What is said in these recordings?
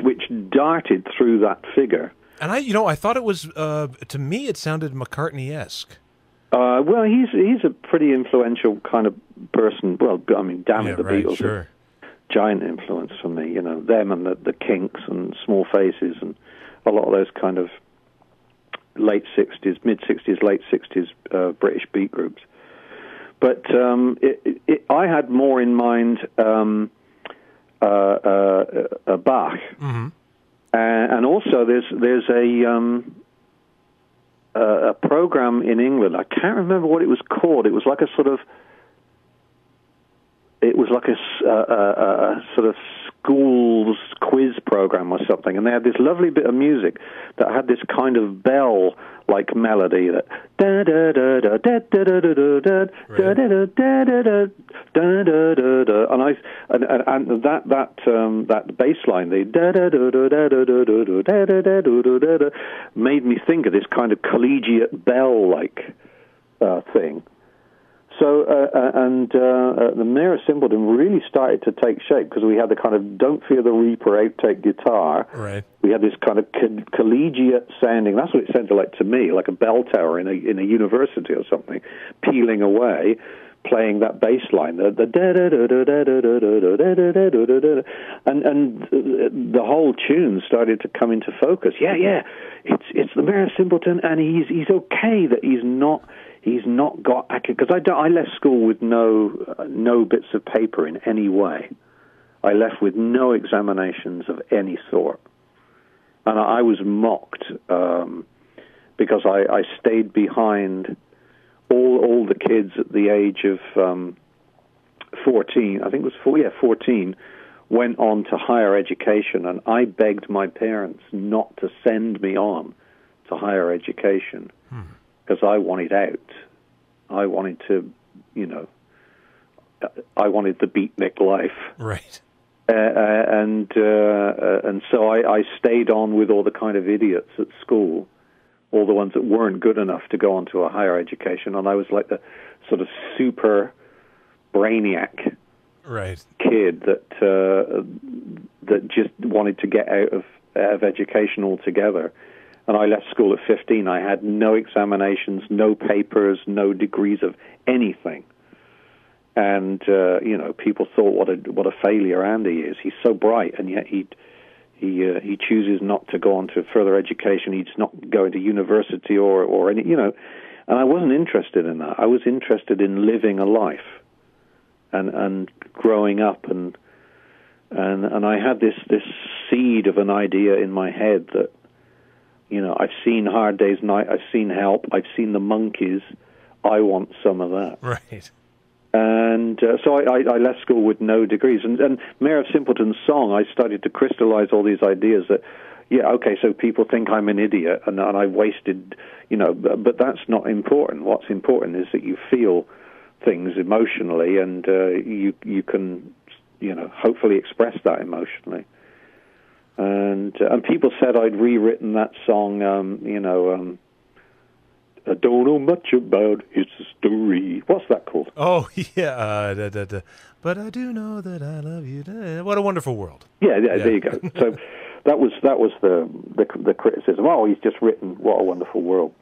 which darted through that figure. And I thought it was, to me, it sounded McCartney-esque. Well, he's a pretty influential kind of person. Well, I mean, damn it, the Beatles sure. Giant influence for me, them and the Kinks and Small Faces and a lot of those kind of mid 60s, late 60s British beat groups. But I had more in mind Bach, mm-hmm. and also there's a program in England. I can't remember what it was called. It was like a sort of school's quiz program or something, and they had this lovely bit of music that had this kind of bell-like melody that da da da da da da da da da da da da da da, and that bass line, the da da da da da da da da da da da, made me think of this kind of collegiate bell-like thing. So, the Mayor of Simpleton really started to take shape because we had the kind of Don't Fear the Reaper outtake guitar. Right. We had this kind of collegiate sounding. That's what it sounded like to me, like a bell tower in a university or something, peeling away, playing that bass line, the da da da da da da da da da da, and the whole tune started to come into focus. Yeah, it's the Mayor of Simpleton, and he's okay that he's not got, because I left school with no bits of paper in any way. I left with no examinations of any sort, and I was mocked because I stayed behind all the kids at the age of 14. I think it was 14. Went on to higher education, and I begged my parents not to send me on to higher education. Because I wanted out. I wanted to, I wanted the beatnik life. Right. And so I stayed on with all the kind of idiots at school, all the ones that weren't good enough to go on to a higher education, and I was like the sort of super brainiac kid that just wanted to get out of education altogether. And I left school at 15. I had no examinations, no papers, no degrees of anything. And people thought, what a failure Andy is. He's so bright, and yet he chooses not to go on to further education. He's not going to university or any, And I wasn't interested in that. I was interested in living a life and growing up, and I had this seed of an idea in my head that, I've seen Hard Day's Night, I've seen Help, I've seen the Monkees. I want some of that. Right. And so I left school with no degrees. And Mayor of Simpleton's song, I started to crystallize all these ideas that, so people think I'm an idiot and I wasted, but that's not important. What's important is that you feel things emotionally, and you can, hopefully express that emotionally. And people said I'd rewritten that song, I don't know much about his story. What's that called? Oh, yeah. But I do know that I love you. What a wonderful world. Yeah, there you go. So that was the criticism. Oh, he's just written What a Wonderful World.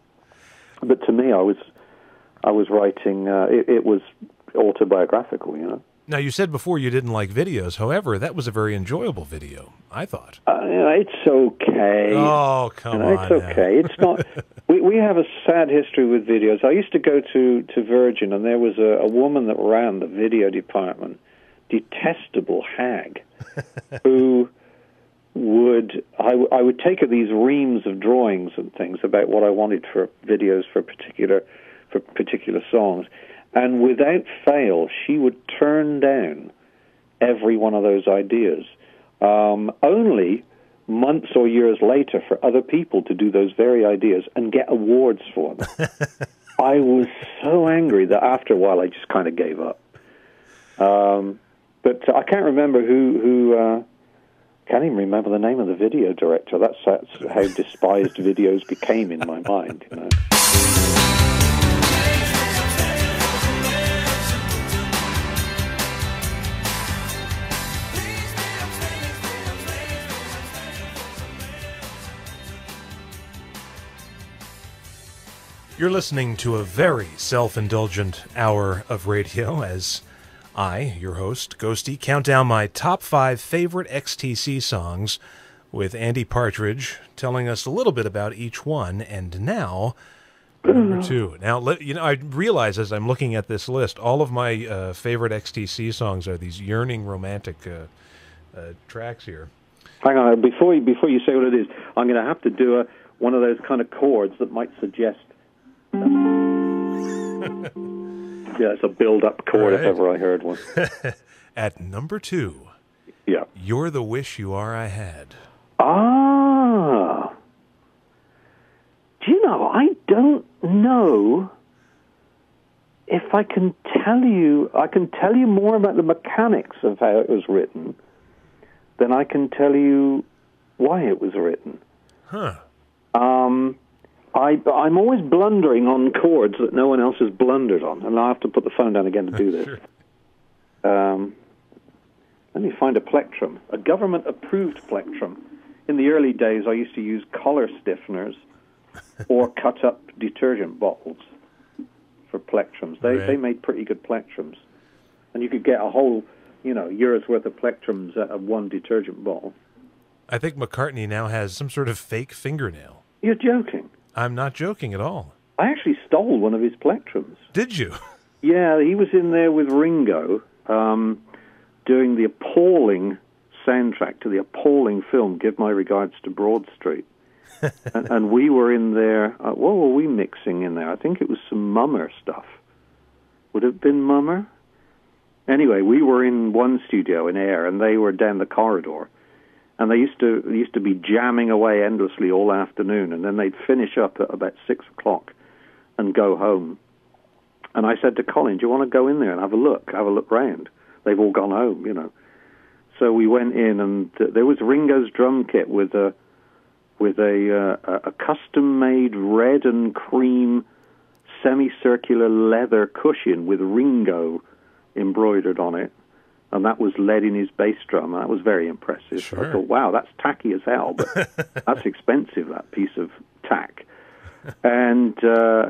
But to me, I was writing, it was autobiographical, Now, you said before you didn't like videos. However, that was a very enjoyable video, I thought. It's okay. Oh, come on. It's okay. It's not. We have a sad history with videos. I used to go to Virgin, and there was a woman that ran the video department, detestable hag, who I would take her these reams of drawings and things about what I wanted for videos for particular songs. And without fail, she would turn down every one of those ideas. Only months or years later for other people to do those very ideas and get awards for them. I was so angry that after a while I just kind of gave up. But I can't remember who can't even remember the name of the video director. That's how despised videos became in my mind, You're listening to a very self-indulgent hour of radio as I, your host, Ghosty, count down my top 5 favorite XTC songs with Andy Partridge telling us a little bit about each one. And now, number 2. Now, I realize as I'm looking at this list, all of my favorite XTC songs are these yearning romantic tracks here. Hang on, before you say what it is, I'm going to have to do one of those kind of chords that might suggest... Yeah, it's a build-up chord if ever I heard one. At number 2, yeah, You're the Wish You Are I Had. Ah. Do you know, I don't know if I can tell you... I can tell you more about the mechanics of how it was written than I can tell you why it was written. Huh. I'm always blundering on chords that no one else has blundered on, and I'll have to put the phone down again to do this. Sure. Let me find a plectrum, a government-approved plectrum. In the early days, I used to use collar stiffeners or cut-up detergent bottles for plectrums. They made pretty good plectrums, and you could get a whole, year's worth of plectrums out of one detergent bottle. I think McCartney now has some sort of fake fingernail. You're joking. I'm not joking at all. I actually stole one of his plectrums. Did you? Yeah, he was in there with Ringo doing the appalling soundtrack to the appalling film Give My Regards to Broad Street. and we were in there. What were we mixing in there? I think it was some Mummer stuff. Would it have been Mummer? Anyway, we were in one studio in Air, and they were down the corridor. And they used to be jamming away endlessly all afternoon, and then they'd finish up at about 6 o'clock and go home. And I said to Colin, "Do you want to go in there and have a look round?" They've all gone home, So we went in, and there was Ringo's drum kit with a custom-made red and cream semicircular leather cushion with Ringo embroidered on it. And that was lead in his bass drum. That was very impressive. Sure. I thought, wow, that's tacky as hell, but that's expensive, that piece of tack. And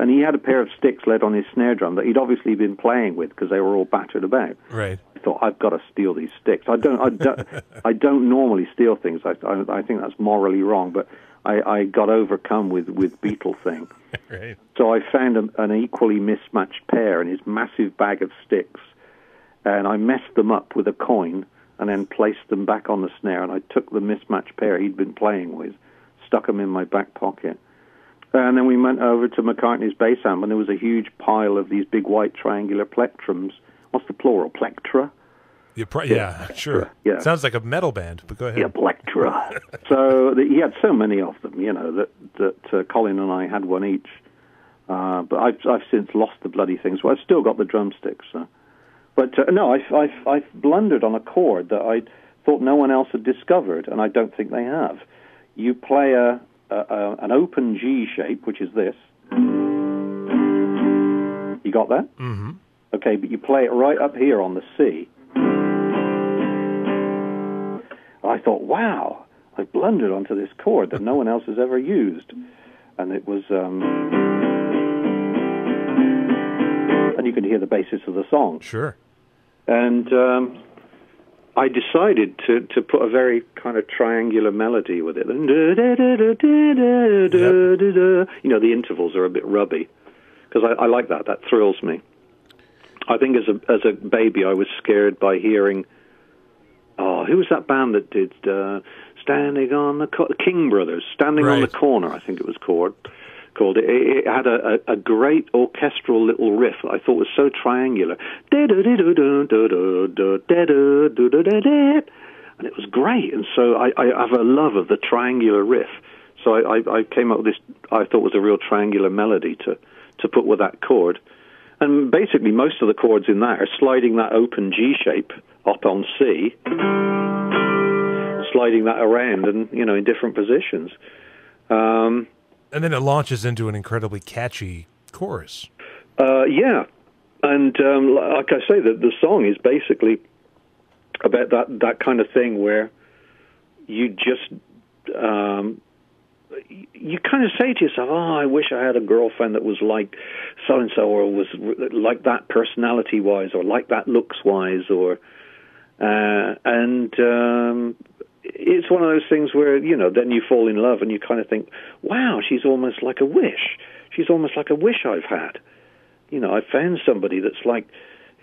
he had a pair of sticks led on his snare drum that he'd obviously been playing with because they were all battered about. Right. I thought, I've got to steal these sticks. I don't normally steal things. I think that's morally wrong, but I got overcome with Beatle thing. Right. So I found an equally mismatched pair in his massive bag of sticks. And I messed them up with a coin and then placed them back on the snare. And I took the mismatched pair he'd been playing with, stuck them in my back pocket. And then we went over to McCartney's bass amp, and there was a huge pile of these big white triangular plectrums. What's the plural? Plectra? Yeah, sure. Yeah. Sounds like a metal band, but go ahead. Yeah, Plectra. So he had so many of them, that Colin and I had one each. But I've since lost the bloody things. Well, I've still got the drumsticks, so. But no, I've blundered on a chord that I thought no one else had discovered, and I don't think they have. You play an open G shape, which is this. You got that? Mm-hmm. Okay, but you play it right up here on the C. I thought, wow, I blundered onto this chord that no one else has ever used. And it was... and you can hear the basis of the song. Sure. And I decided to put a very kind of triangular melody with it. Yep. The intervals are a bit rubby, because I like that. That thrills me. I think as a baby, I was scared by hearing... Oh, who was that band that did Standing on the King Brothers, Standing on the Corner, I think it was called. It had a great orchestral little riff that I thought was so triangular. And it was great. And so I have a love of the triangular riff. So I came up with this, I thought was a real triangular melody to put with that chord. And basically most of the chords in that are sliding that open G shape up on C, sliding that around and, in different positions. And then it launches into an incredibly catchy chorus. Yeah. And like I say, the song is basically about that kind of thing where you just you kind of say to yourself, oh, I wish I had a girlfriend that was like so-and-so, or was like that personality-wise, or like that looks-wise, or... it's one of those things where, then you fall in love and you kind of think, wow, she's almost like a wish. She's almost like a wish I've had. I found somebody that's like,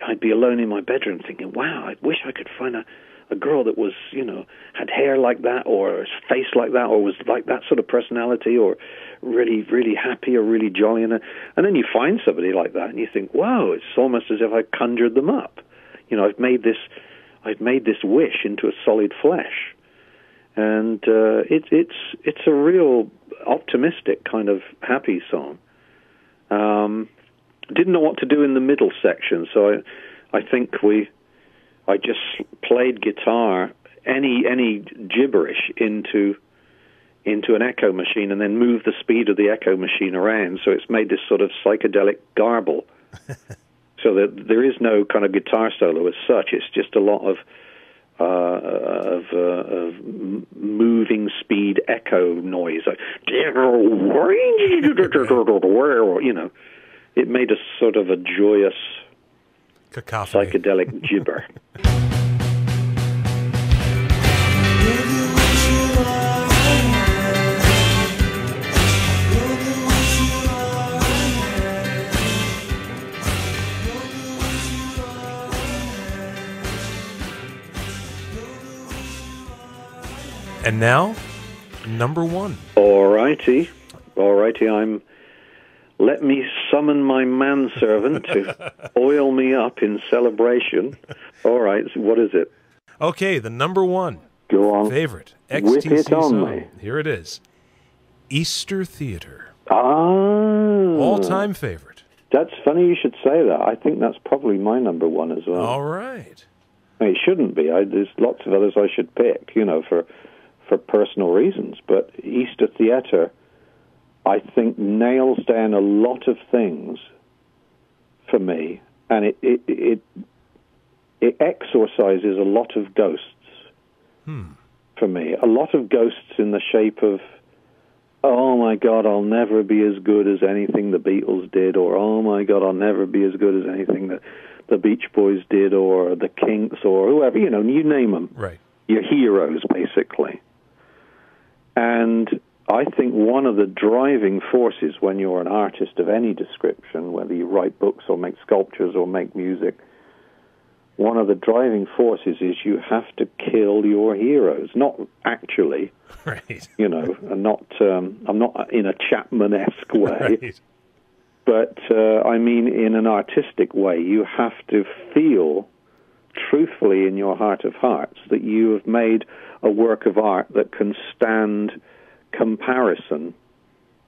I'd be alone in my bedroom thinking, wow, I wish I could find a girl that was, had hair like that, or a face like that, or was like that sort of personality, or really, really happy, or really jolly. And then you find somebody like that and you think, wow, it's almost as if I conjured them up. I've made this wish into a solid flesh. And it's a real optimistic kind of happy song. Didn't know what to do in the middle section, so I think I just played guitar, any gibberish into an echo machine, and then moved the speed of the echo machine around, so it's made this sort of psychedelic garble. So that there is no kind of guitar solo as such. It's just a lot of moving speed echo noise. It made a sort of a joyous cacophony, psychedelic gibber. And now, number one. All righty. Let me summon my manservant to oil me up in celebration. All right, so what is it? Okay, the number one. Go on. Favorite XTC Whip it on song. me. Here it is. Easter Theater. All-time favorite. That's funny you should say that. I think that's probably my number one as well. All right. It shouldn't be. There's lots of others I should pick, for personal reasons. But Easter Theater, I think, nails down a lot of things for me, and it exorcises a lot of ghosts for me. A lot of ghosts in the shape of, oh my God, I'll never be as good as anything the Beatles did, or oh my God, I'll never be as good as anything that the Beach Boys did, or the Kinks, or whoever, you name them. Right. Your heroes, basically. And I think one of the driving forces when you're an artist of any description, whether you write books or make sculptures or make music, one of the driving forces is you have to kill your heroes. Not actually, right. And not, I'm not in a Chapman-esque way, right. But I mean in an artistic way. You have to feel truthfully in your heart of hearts that you have made a work of art that can stand comparison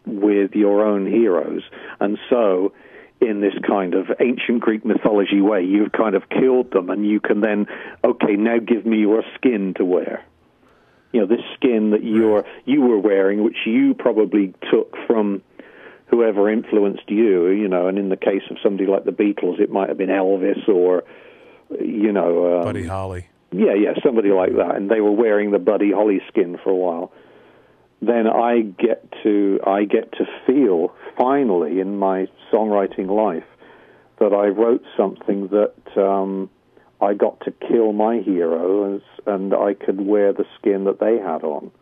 with your own heroes. And so, in this kind of ancient Greek mythology way, you've kind of killed them, and you can then, okay, now give me your skin to wear. This skin that you were wearing, which you probably took from whoever influenced you, and in the case of somebody like the Beatles, it might have been Elvis or, Buddy Holly. Yeah, somebody like that, and they were wearing the Buddy Holly skin for a while. Then I get to feel finally in my songwriting life that I wrote something that I got to kill my heroes, and I could wear the skin that they had on,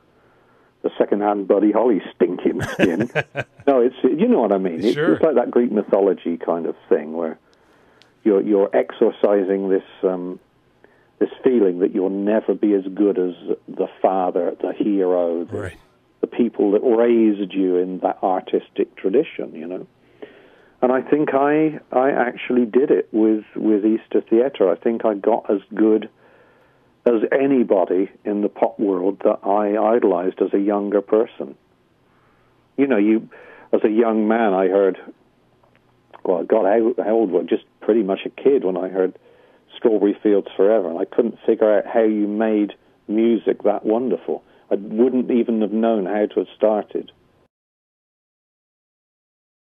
the second-hand Buddy Holly stinking skin. No, it's, you know what I mean. Sure. It's like that Greek mythology kind of thing where you're exorcising this feeling that you'll never be as good as the father, the hero, the people that raised you in that artistic tradition, And I think I actually did it with Easter Theater. I think I got as good as anybody in the pop world that I idolized as a younger person. As a young man, I heard, well, God, how old was I? Just pretty much a kid when I heard Strawberry Fields Forever, and I couldn't figure out how you made music that wonderful. I wouldn't even have known how to have started.